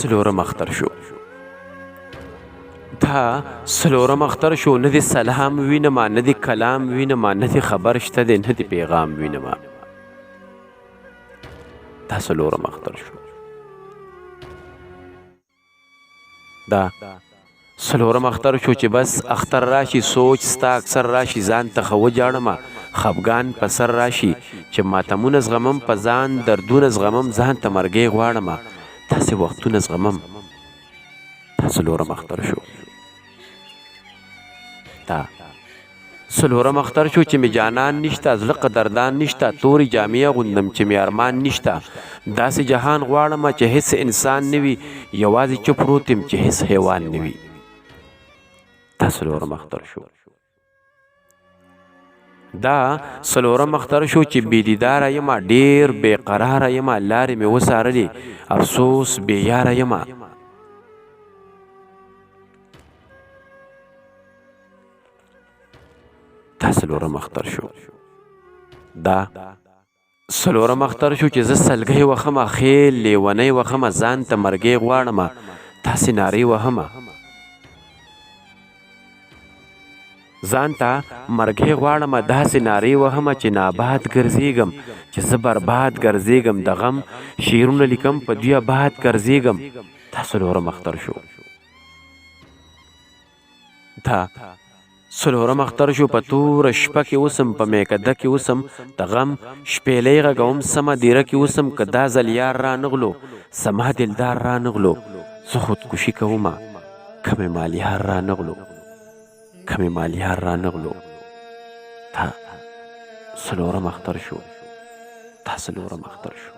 څلورم اختر شو. دا څلورم اختر شو، نه د سلام وینمه، نه د کلام وینمه، نه د خبر شته دی، نه د پیغام وینمه. دا څلورم اختر شو. دا څلورم اختر شو چې بس اختر راشي سوچ ستا اکثر راشي ځان ته خو وجاړمه، خفګان په سر راشي چې ماتمونه زغمم په ځان، دردونه زغمم ځان ته مرګۍ غواړمه، داسې وختونه زغمم. دا څلورم اختر شو. دا څلورم اختر شو چې مې جانان نشته، زړه قدردان نشته، تورې جامې اغوندم چې مې ارمان نشته، داسې جهان غواړمه چې هیڅ انسان نه وي، یوازې چوپ پروت یم چې هیڅ حیوان نه وي. دا څلورم اختر شو. دا څلورم اختر شو چې بې دیداره یمه، ډېر بې قراره یمه، لارې مې وڅارلې، افسوس بې یاره یمه. دا څلورم اختر شو. دا څلورم اختر شو چې زه سلګۍ وخمه، خیل لیونۍ وخمه، ځان ته مرګۍ غواړمه، داسې نارې وهمه. ځان ته مرګۍ غواړمه، داسې نارې وهمه چې ناباد ګرځېږم، چې زه برباد ګرځېږم، د غم شعرونه لیکم په دوی آباد ګرځېږم. دا څلورم اختر شو. دا څلورم اختر شو. په توره شپه کې اوسم، په میکده کې اوسم، د غم شپېلۍ غږوم، سمه دیره کې اوسم، که دا ځل یار رانغلو، سما دلدار رانغلو، زه خودکشي کومه، که مې مالیار رانغلو، که مې مالیار رانغلو. دا څلورم اختر شو. دا څلورم اختر شو.